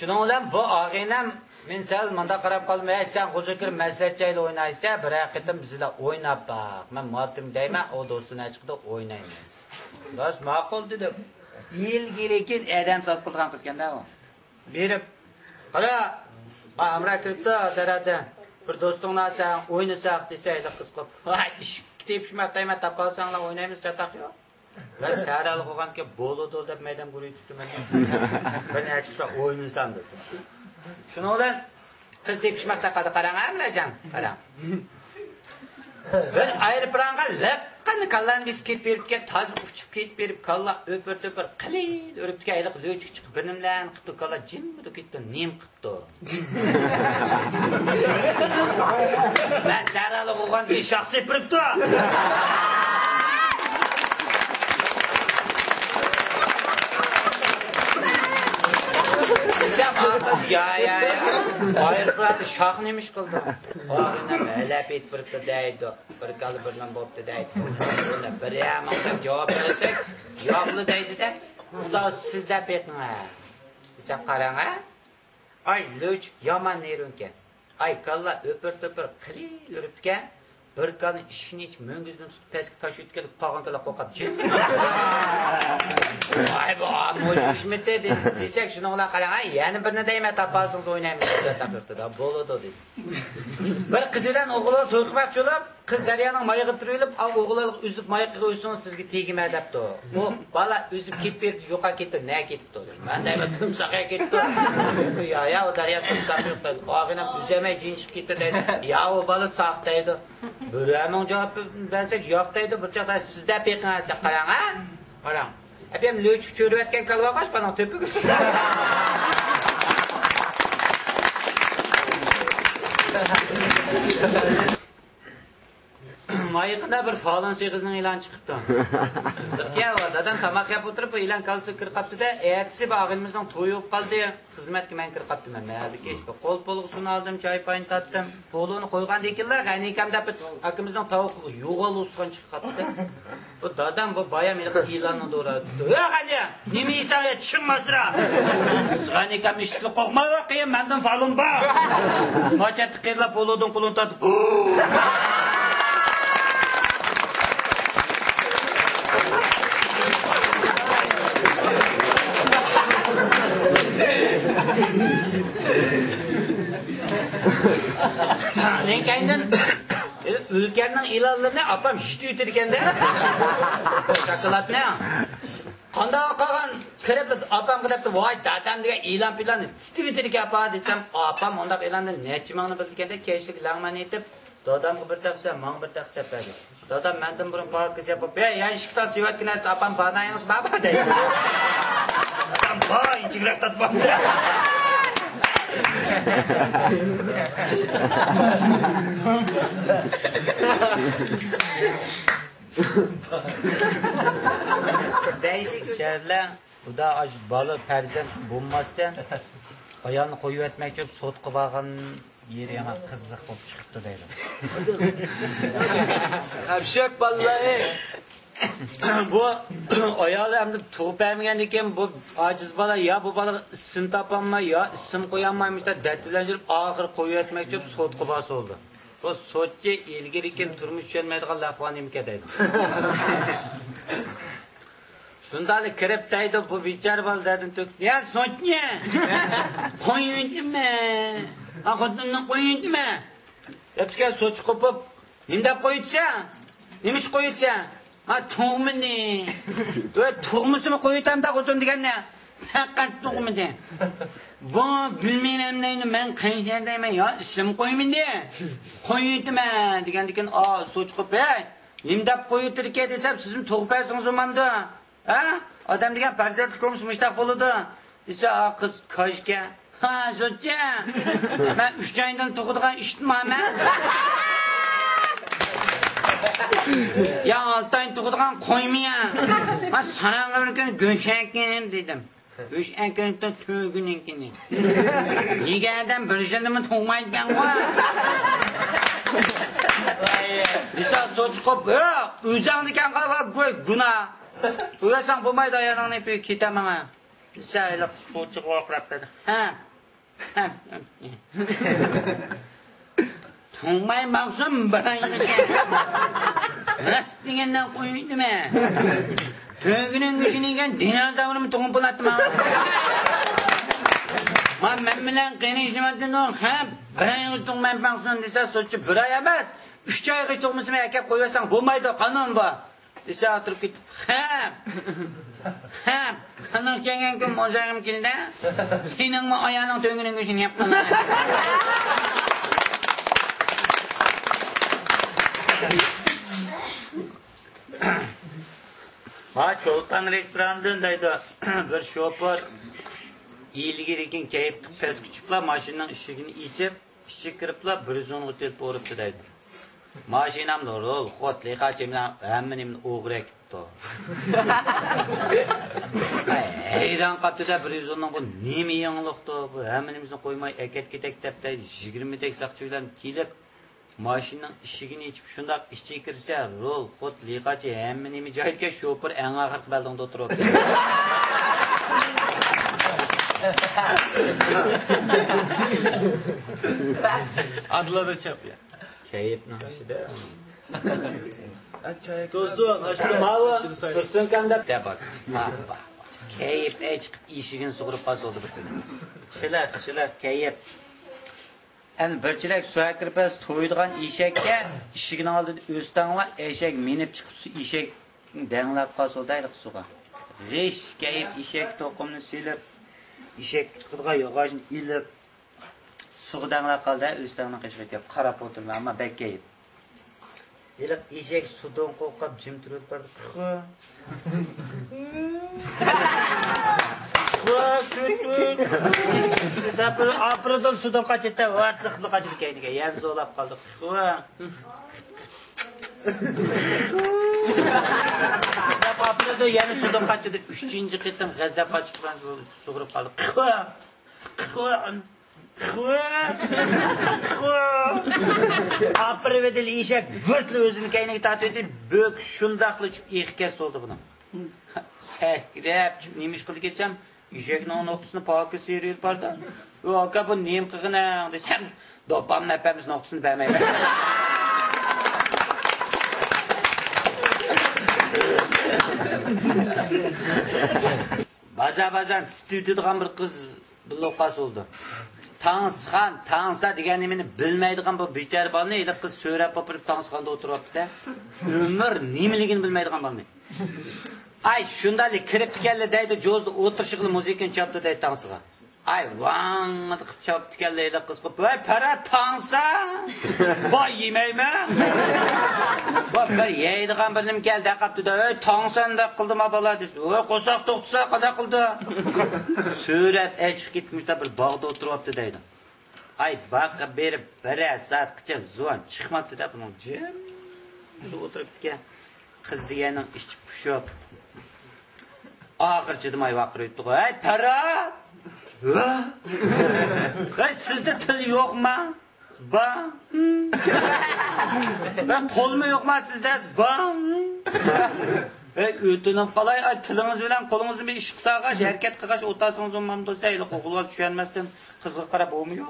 Şunun bilan bu og'inam men sal menda qarab qolmay, sen qo'shakir maslahatchayli o'ynaysa, bir haqiqatan bizlar o'ynab baq. Men motim deyman, o do'stuna chiqdi o'ynayman. Bas ma'qul dedim. Yilgilekin adam soz qilgan qizganda u. Berib qara, amra kiribdi asarada. Bir do'stinglar sen o'ynasaq desaydi qiz qop. Voy, kitib deyman, topolsanglar o'ynaymiz chataq yo'q. Ben sərəli qoğan ki, bolu dol deb məydəm quru tutdum mən. Ben açıqsa oynasam dedim. Şunu olan qız tepişməkdə qadı qaranğam lacan, qaran. Ben aeroplanğa laqqa kallan biz ketib beribke, taz uçub ketib berib kalla öpür qilil örübdiki ayliq löçük çıxıb birnimlən qıpdı kalla jimdi ketdi, nem qıpdı. Ben sərəli qoğan ki, şaxsi piribdi. Ya. Hayır, bırak, şah neymiş kıldı? Ağrına melep et bırıktı deydi. Bırıkalı birden boptu deydi. Ona bir yamandan cevap verirsek, yağlı deydi de. Bu da sizde betin ha. Sen karan ha? Ay, löç, yaman neyrün ki. Ay, kalla öpür, kılil ürüptü bir kanın işini hiç möngüzden tutup peski taşı ütkelip pağın kala kokap cim. Vay bu, moş işmette desek şunu ola kalan ay, yani birine deyme tapasınız oynayımız güzel takırdı da, bolu da dedi. Bir kızıdan oğulu toyqımak çolup, kız Derya'nın mayığı tırıyılıp, oğulu üzüp mayığı uysun sizgi tegime edepti o. O bala üzüp kep verip yoka ketті, ne ketті o dedi. Ben deyme tımsakaya ketті o. Ya o Derya tımsak yok dedi. O ağına üzeme cinçip ketті dedi. Ya o balı sağdaydı. Bürəmin cavab versek yoqdaydı, bir çaqda sizdə peqin alsa qaran ha? Qaran. Əpəm löçük çörüb etken kalva qaç bana töpü güç. Mayıqında bir falansi qızның ilan çıxıbdı. Qızıq ya, dadan tamaq yap oturup ilan kalsı kır qaptı da, ertesi bağımızdan toyup qaldı. Xizmetki mən kır qaptım, mən məyərdi keçdi. Qol polğusunu aldım, çay payını tattım. Poluğunu qoyğan dekillər, qaynikam dapıt, akımızdan tavuk yoğal usqan çıxı qaptı. Bu dadan bu baya məni ilanını doğradı. Qaniya, nemi isaya çıxmasıra? Qaynikam işitli qoqma qıyım, məndən falım ba. Maçatı qırla poluğun qulunu tatıp. Ne kendin ülkenin ilanlarını apam hiç üyütürken de şakalat ne? Kanda kalan kerepte apam kerepte vay dadam diye ilan planı titirken apa desem apam onda ilanı ne çimanı bilirken de keşlik langman etip dadam bir taksa mang bir taksa pedi. Dadam menden burun park kız yapıp be yani şıktan sivat kines apam bana yalnız baba de. Adam ba içigrak tatmam. Değişik şeyler. Bu da az balı perzent bulmasdan ayağını koyu etmek için sotqı bağın yeri yana kızıq болып çıkıptı deydi. Kapşak vallahi. Bu ayağı hem de tuğup emgen bu aciz bala ya bu balık isim tapanma ya isim koyanmaymış da dertlendirip ahır koyu etmek için sotqı bası oldu. Bu sotçu ilgiriken turmuş çölmeydiği lafı imke deydi. Şundalı kirip deydi bu biçar bal dedim tök. Ya sot ne? Koyun mi? Akıdını koyun mi? Hepsi sotçu kopup nimdap koyutsa? Nemiş koyutsa? Ha tuğmu ne? Böyle tuğmusumu koyutam da koydum diken ne? Hakikat tuğmu de. Bu bilmeyenim neyini ben kayıtlardayım ya isim koyumun de. Koyutum ha diken aa soç koyup nimdap koyuturken desem sizin tuğupaysınız umamdı. Ha? Adam diken parzatlık olmuş müştak buludu. Dese aa kız kaşke. Ha soçca. Ben 3 ayından tuğuduğun işittim ama. Ya 6 ayın tuğuduğun koymuyor. Ben sana kalırken göşekken dedim. Göşekken de tüğününkini. Yigerden bir jildimi tuğmaydıken var. Dese soç koyup üzağındıken kalır günah. Uyarsan bulmaydı ayağından ipi kitemene. Dese öyle soçu korkup dedi. Ha Tungmay maqsam barayım ekan. Ras degenden qo'yib nima? To'gining g'ishinigan dinozavrni tug'ib bo'ladimi? Men bilan qiyinlashmadim, ham barayim tug'may maqsam desa so'chi bir oy emas, 3 oyga tug'masam aka qo'yasang bo'lmaydi, qonun bor. Desa o'tirib ketib, ha, qanday kelgan kun mo'zag'im keldi. Seningmi oyoqning to'gining g'ishini yapman. Ma Cho'lpan restoranidan deydi bir shoför iyilgir ekan kayib pes kuchiblar mashinaning eshigini ichib, ishga kiriblar 110 hotel boribdi deydi. Mashinamda rol xotli qachimdan hammanimni o'g'rak tutdi. Hayron qoldi-da 110 bu nima yangilikdi bu hammanimizni qo'ymay akat ketak deb deydi 20 tek saqchi bilan kelib mashinaning eshigini ichib shundoq ishga kirsa rol xotli qachi hammanimi joyga shoför eng oxirgi baldonda o'tiribdi. Adlada chap ya. Kayıpni ishida. To'sun, Mava, tursun kanda bak. Kayıp chiqib eshigini sug'urib qoldi bir kuni. Shilar kayıp. Endi birchilik suya kirib to'ydigan eshakka eshigini oldida o'stanglar eshak minib chiqib eshak danglab qoldi suga. G'ish kayıp eshak to'qimni silib eshak qirg'a yog'ochni ilib suga danglab qoldi o'stangni qishga qarab o'tirman ammo bakkayib. Iliq eshak sudan qo'rqib jim turib bordi. Tapır aprodol sudan qaçıtda vartıqlı qaçıp keyniga yan zo'lab qoldi. Aprodol yana sudan qaçıdı 3-chi qitim g'azab qaçib bilan sug'urib qoldi. Aprodol eshak vurtli o'zini keyniga tortib etib, bo'k shundaqlichib eqkas oldi buni. Sakrab nemish qildi kesam eshakning nuqtasini poki serib bordi. U aka bu nem qilg'ina desam, dopam napamiz nuqtasini bermaydi. Bazan titiydigan bir qiz bloqas oldu. Tangsxa degan nimani bilmaydigan bu bechar bolani elib qiz so'rab o'pirib tangsxanda o'tiribdi-da. Umr nimaligini bilmaydigan bolani. Ay shundalik kirib keldi deydi, jo'zda o'tirishig'li muzikani chopdi deydi tangsxa. Ay vang qilib chopdi keldi deydi qiz qilib, "Voy para tangsa! Voy yemayman." Voy bir yeydigan bir nim keldi qaptida, "Ey tangsanda qildimi bola?" desa, "Voy qo'saq to'qtisa qada qildi." So'rab chiqib ketmişda bir bog'da o'tiribdi deydi. Ay baqa berib 1 soatgacha zo'n chiqmabdi deb uni jim o'tiribdi ekan. Qiz deganing ichib pushib oxir chidamay vaqiribdi. "Ey Tarat! Ey sizda til yo'qmi? Ba. Ben qo'lmi yo'qmi sizda? Ba. Ey o'tinib qalay, tilingiz bilan qo'lingizni bir ish qilsag'ash, harakat qilgash o'tasingiz o'mam bo'lsa, qo'qilib tushunmasdan qizga qarab bo'lmaydi."